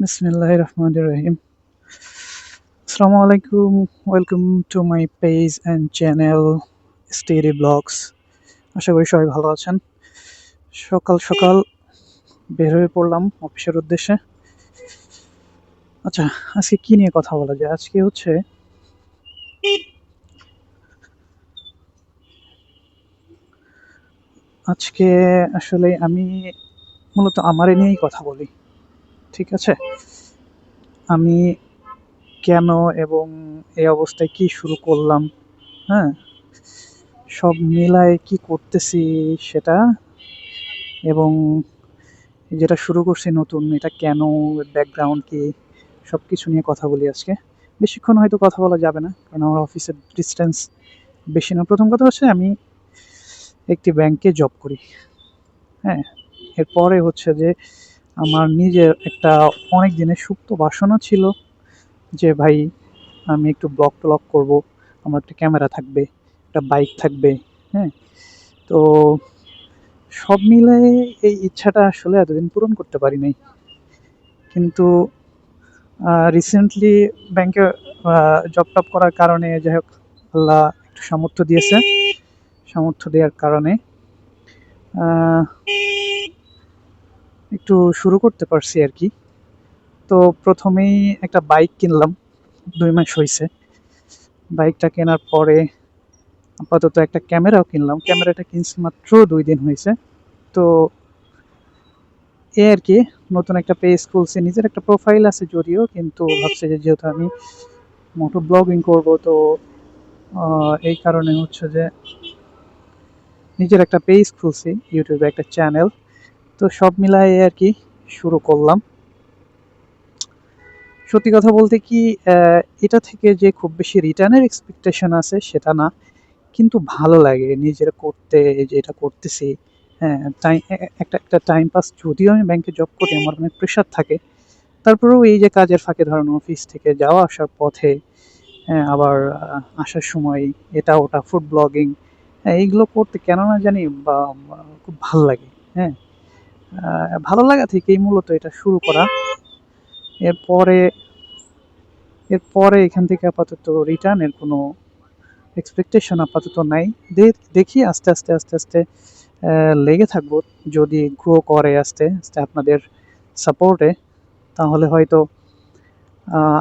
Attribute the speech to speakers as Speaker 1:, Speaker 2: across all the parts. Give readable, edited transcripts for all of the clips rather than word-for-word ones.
Speaker 1: Bismillahirrahmanirrahim. Assalamu alaikum. Welcome to my page and channel Steady Blogs. আশা করি সবাই ভালো আছেন। সকাল সকাল বের হয়ে পড়লাম অফিসের উদ্দেশ্যে। আচ্ছা, আজকে কি নিয়ে কথা বলা যায়? আজকে আসলে আমি মূলত আমারে নিয়েই কথা বলি। ঠিক আছে? আমি কেন এবং এই অবস্থায় কি শুরু করলাম, হ্যাঁ? সব মিলায় কি করতেছি সেটা, এবং যেটা শুরু করছি নতুন এটা কেন, ব্যাকগ্রাউন্ড কি, সবকিছু নিয়ে কথা বলি আজকে। বেশিক্ষণ হয়তো কথা বলা যাবে না, কারণ আমার অফিসের ডিস্টেন্স বেশি না। প্রথম কথা হচ্ছে আমি একটি ব্যাংকে জব করি, হ্যাঁ। এরপরে হচ্ছে যে আমার নিজের একটা অনেক দিনের সুপ্ত বাসনা ছিল যে ভাই আমি একটু ব্লগ টলগ করবো, আমার একটা ক্যামেরা থাকবে, একটা বাইক থাকবে, হ্যাঁ। তো সব মিলে এই ইচ্ছাটা আসলে এতদিন পূরণ করতে পারি নাই, কিন্তু রিসেন্টলি ব্যাংকে জব টপ করার কারণে যাই হোক আল্লাহ একটু সামর্থ্য দিয়েছে। সামর্থ্য দেওয়ার কারণে আহ, একটু শুরু করতে পারছি আর কি। তো প্রথমেই একটা বাইক কিনলাম, 2 মাস হয়েছে। বাইকটা কেনার পরে আপাতত একটা ক্যামেরাও কিনলাম, ক্যামেরাটা কিনছি মাত্র 2 দিন হয়েছে। তো এই আর কি, নতুন একটা পেজ খুলছি, নিজের একটা প্রোফাইল আছে যদিও, কিন্তু ভাবছি যে যেহেতু আমি মোটো ব্লগিং করব, তো এই কারণে হচ্ছে যে নিজের একটা পেজ খুলছি, ইউটিউবে একটা চ্যানেল। তো সব মিলায়ে আর কি শুরু করলাম। সত্যি কথা বলতে কি, এটা থেকে যে খুব বেশি রিটার্নের এক্সপেকটেশন আছে সেটা না, কিন্তু ভালো লাগে নিজের করতে, এই যে এটা করতেছি। হ্যাঁ, একটা একটা টাইম পাস। যদিও আমি ব্যাংকে জব করি, আমার অনেক প্রেশার থাকে, তারপরেও এই যে কাজের ফাঁকে ধরেন অফিস থেকে যাওয়া আসার পথে, হ্যাঁ, আবার আসার সময় এটা ওটা ফুড ব্লগিং, হ্যাঁ, এইগুলো করতে কেন না জানি খুব ভালো লাগে। হ্যাঁ, ভালো লাগা থেকেই মূলত এটা শুরু করা। এরপরে এরপরে এখান থেকে আপাতত রিটার্নের কোনো এক্সপেকটেশন আপাতত নাই। দেখি আস্তে আস্তে আস্তে আস্তে লেগে থাকবো। যদি গ্রো করে আস্তে আস্তে আপনাদের সাপোর্টে, তাহলে হয়তো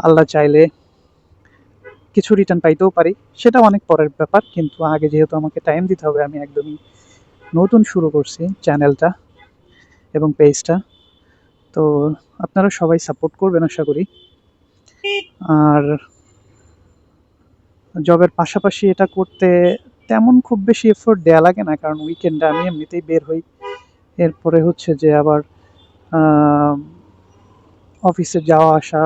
Speaker 1: আল্লাহ চাইলে কিছু রিটার্ন পাইতেও পারি, সেটা অনেক পরের ব্যাপার। কিন্তু আগে যেহেতু আমাকে টাইম দিতে হবে, আমি একদমই নতুন শুরু করছি চ্যানেলটা এবং পেজটা। তো আপনারা সবাই সাপোর্ট করবেন আশা করি। আর জবের পাশাপাশি এটা করতে তেমন খুব বেশি এফোর্ট দেওয়া লাগে না, কারণ উইকেন্ডে আমি এমনিতেই বের হই। এরপরে হচ্ছে যে আবার অফিসে যাওয়া আসা,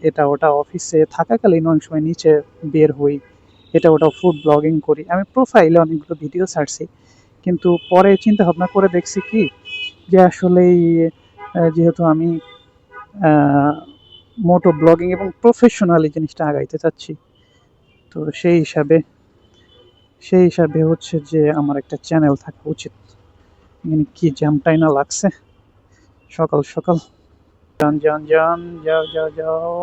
Speaker 1: এটা ওটা, অফিসে থাকাকালীন অনেক সময় নিচে বের হই, এটা ওটা ফুড ব্লগিং করি। আমি প্রোফাইলে অনেকগুলো ভিডিও ছাড়ছি, কিন্তু পরে চিন্তা ভাবনা করে দেখছি কি, যে আসলেই যেহেতু আমি মোটো ব্লগিং এবং প্রফেশনালি জিনিসটা আগাইতে চাচ্ছি, তো সেই হিসাবে হচ্ছে যে আমার একটা চ্যানেল থাকা উচিত। এখানে কি জ্যামটাই না লাগছে সকাল সকাল। যান যান যান, যাও যাও যাও।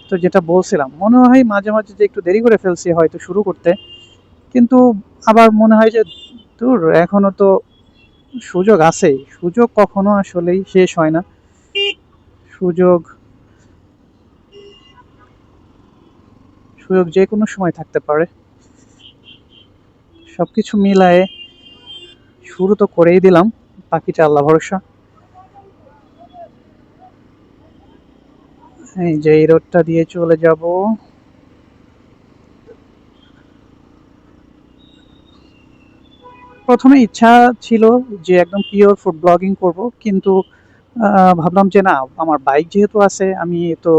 Speaker 1: তো যেটা বলছিলাম, মনে হয় মাঝে মাঝে যে একটু দেরি করে ফেলছি হয়তো শুরু করতে, কিন্তু আবার মনে হয় যে দূর, এখনো তো সুযোগ আছে। সুযোগ কখনো আসলেই শেষ হয় না। সুযোগ সুযোগ যে কোনো সময় থাকতে পারে। সবকিছু মিলায়ে শুরু তো করেই দিলাম, বাকিটা আল্লাহ ভরসা। এই যে এই রোডটা দিয়ে চলে যাব। প্রথমে ইচ্ছা ছিল যে একদম পিওর ফুড ব্লগিং করব, কিন্তু ভাবলাম যে না, আমার বাইক যেহেতু আছে, আমি তো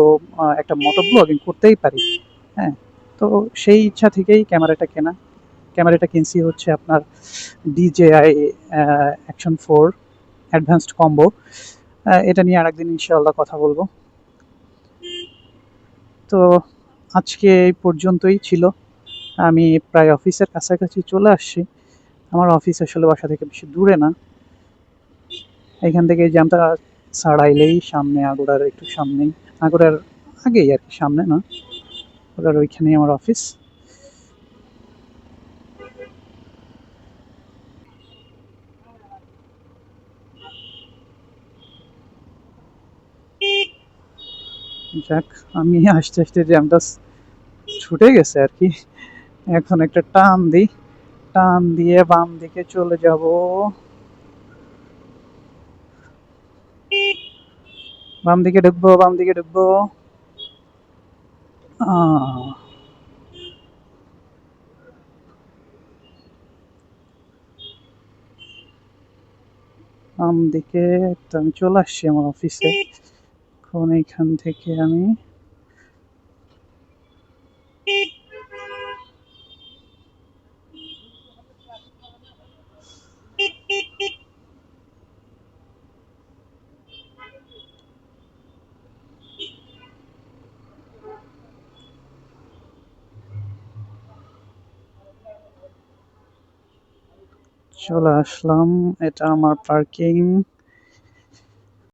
Speaker 1: একটা মোটো ব্লগিং করতেই পারি। হ্যাঁ, তো সেই ইচ্ছা থেকেই ক্যামেরাটা কিনছি হচ্ছে আপনার DJI Action 4 অ্যাডভান্সড কম্বো। এটা নিয়ে আরেকদিন ইনশাআল্লাহ কথা বলবো। তো আজকে এই পর্যন্তই ছিল। আমি প্রায় অফিসের কাছাকাছি চলে আসছি। আমার অফিস আসলে বাসা থেকে বেশি দূরে না। এখান থেকে এই জ্যামটা ছাড়াইলেই সামনে আগুড়ার একটু সামনেই, আগুড়ার আগেই আর কি, সামনে না, আগুড়ার ওইখানেই আমার অফিস। যাক, আমি আস্তে আস্তে জ্যামটা ছুটে গেছে আর কি। এখন একটা টান দিই, টান দিয়ে বাম দিকে চলে যাব। বাম দিকে ঢুকবো, বাম দিকে ঢুকবো। বাম দিকে তো আমি চলে আসছি আমার অফিসে। এখন এইখান থেকে আমি চলে আসলাম। এটা আমার পার্কিং।